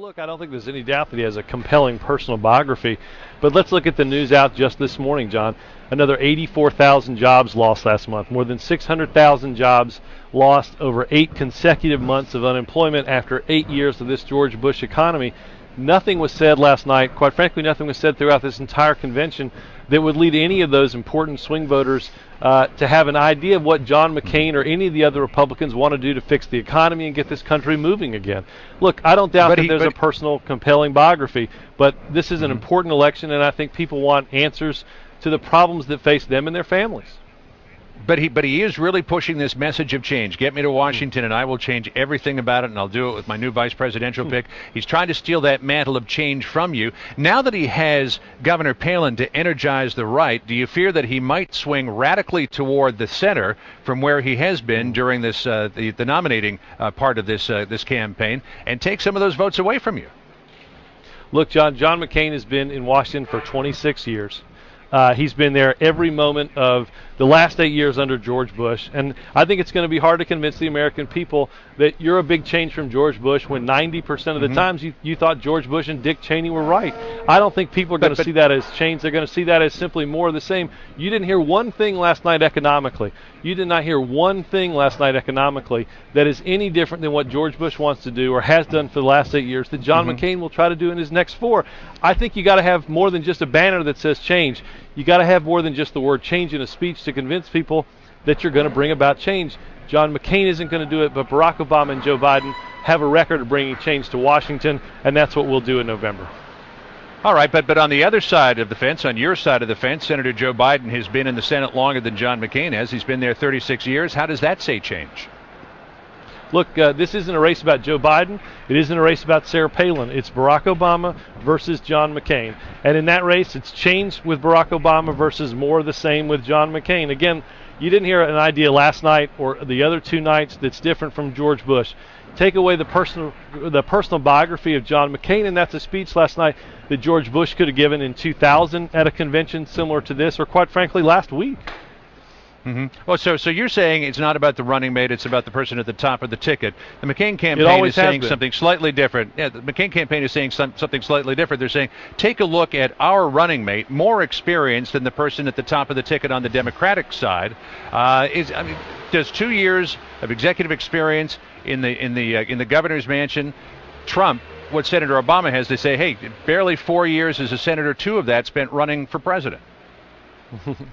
Look, I don't think there's any doubt that he has a compelling personal biography, but let's look at the news out just this morning, John. Another 84,000 jobs lost last month, more than 600,000 jobs lost over 8 consecutive months of unemployment after 8 years of this George Bush economy. Nothing was said last night, quite frankly, nothing was said throughout this entire convention that would lead any of those important swing voters to have an idea of what John McCain or any of the other Republicans want to do to fix the economy and get this country moving again. Look, I don't doubt that there's a personal, compelling biography, but this is an important election, and I think people want answers to the problems that face them and their families. But he is really pushing this message of change. Get me to Washington and I will change everything about it, and I'll do it with my new vice presidential pick. He's trying to steal that mantle of change from you. Now that he has Governor Palin to energize the right, do you fear that he might swing radically toward the center from where he has been during this the nominating part of this campaign and take some of those votes away from you? Look, John McCain has been in Washington for 26 years. He's been there every moment of the last 8 years under George Bush, and I think it's going to be hard to convince the American people that you're a big change from George Bush when 90% of the times you thought George Bush and Dick Cheney were right. I don't think people are going to see that as change. They're going to see that as simply more of the same. You didn't hear one thing last night economically. You did not hear one thing last night economically that is any different than what George Bush wants to do or has done for the last 8 years that John McCain will try to do in his next 4. I think you got to have more than just a banner that says change. You got to have more than just the word change in a speech to convince people that you're going to bring about change. John McCain isn't going to do it, but Barack Obama and Joe Biden have a record of bringing change to Washington, and that's what we'll do in November. All right, but on the other side of the fence, on your side of the fence, Senator Joe Biden has been in the Senate longer than John McCain has. He's been there 36 years. How does that say change? Look, this isn't a race about Joe Biden. It isn't a race about Sarah Palin. It's Barack Obama versus John McCain. And in that race, it's change with Barack Obama versus more of the same with John McCain. Again, you didn't hear an idea last night or the other 2 nights that's different from George Bush. Take away the personal biography of John McCain, and that's a speech last night that George Bush could have given in 2000 at a convention similar to this, or quite frankly, last week. Well, so you're saying it's not about the running mate, it's about the person at the top of the ticket. The McCain campaign is saying something slightly different. Yeah, the McCain campaign is saying something slightly different. They're saying, take a look at our running mate, more experienced than the person at the top of the ticket on the Democratic side. Does 2 years of executive experience in the governor's mansion trump what Senator Obama has? They say, hey, barely 4 years as a senator, 2 of that spent running for president.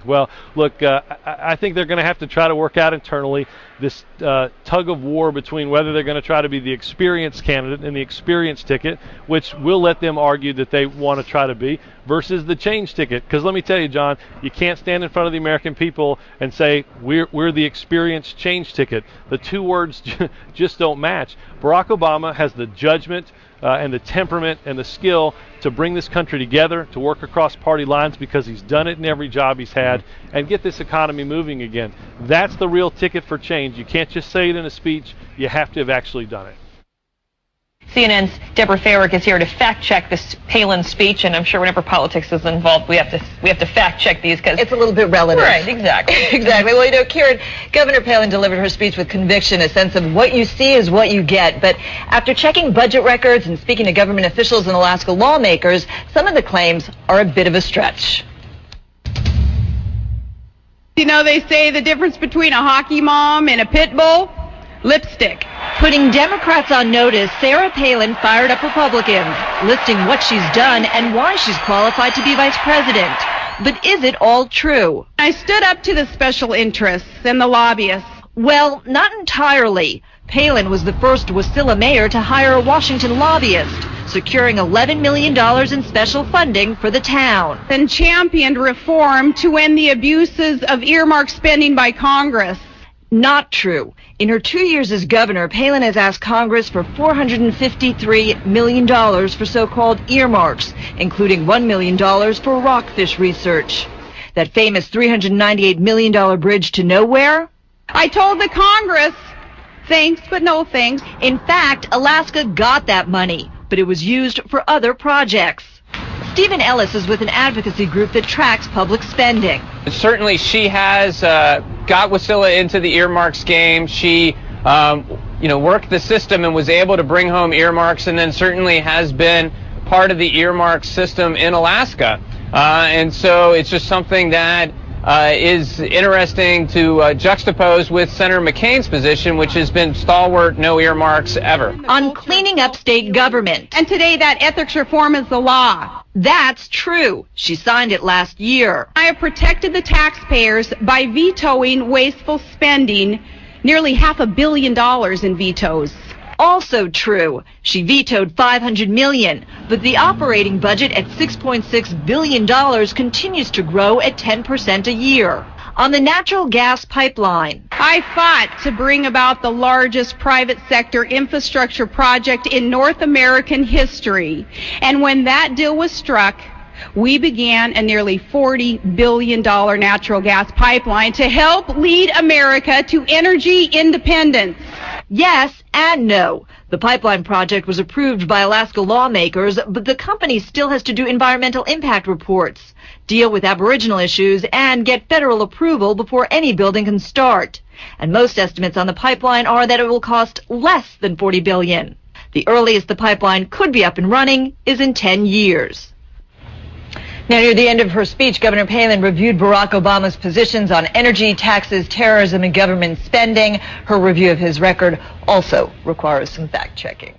Well, look, I think they're going to have to try to work out internally this tug of war between whether they're going to try to be the experienced candidate and the experienced ticket, which will let them argue that they want to try to be, versus the change ticket. Because let me tell you, John, you can't stand in front of the American people and say we're the experienced change ticket. The 2 words just don't match. Barack Obama has the judgment and the temperament and the skill to bring this country together, to work across party lines, because he's done it in every job he's had, and get this economy moving again. That's the real ticket for change. You can't just say it in a speech. You have to have actually done it. CNN's Deborah Farrick is here to fact-check this Palin speech, and I'm sure whenever politics is involved, we have to fact-check these because it's a little bit relative. Right, exactly. Exactly. Well, you know, Kieran, Governor Palin delivered her speech with conviction, a sense of what you see is what you get. But after checking budget records and speaking to government officials and Alaska lawmakers, some of the claims are a bit of a stretch. You know, they say the difference between a hockey mom and a pit bull? Lipstick. Putting Democrats on notice, Sarah Palin fired up Republicans, listing what she's done and why she's qualified to be vice president. But is it all true? I stood up to the special interests and the lobbyists. Well, not entirely. Palin was the first Wasilla mayor to hire a Washington lobbyist, securing $11 million in special funding for the town. And championed reform to end the abuses of earmark spending by Congress. Not true. In her 2 years as governor, Palin has asked Congress for $453 million for so-called earmarks, including $1 million for rockfish research. That famous $398 million bridge to nowhere? I told the Congress, thanks, but no thanks. In fact, Alaska got that money, but it was used for other projects. Stephen Ellis is with an advocacy group that tracks public spending. Certainly she has got Wasilla into the earmarks game. She worked the system and was able to bring home earmarks, and then certainly has been part of the earmark system in Alaska. And so it's just something that is interesting to juxtapose with Senator McCain's position, which has been stalwart, no earmarks ever. On cleaning up state government. And today that ethics reform is the law. That's true. She signed it last year. I have protected the taxpayers by vetoing wasteful spending, nearly $500 million in vetoes. Also true. She vetoed $500 million, but the operating budget at $6.6 billion continues to grow at 10% a year. On the natural gas pipeline. I fought to bring about the largest private sector infrastructure project in North American history. And when that deal was struck, we began a nearly $40 billion natural gas pipeline to help lead America to energy independence. Yes and no. The pipeline project was approved by Alaska lawmakers, but the company still has to do environmental impact reports, deal with Aboriginal issues, and get federal approval before any building can start. And most estimates on the pipeline are that it will cost less than $40 billion. The earliest the pipeline could be up and running is in 10 years. Now, near the end of her speech, Governor Palin reviewed Barack Obama's positions on energy, taxes, terrorism, and government spending. Her review of his record also requires some fact-checking.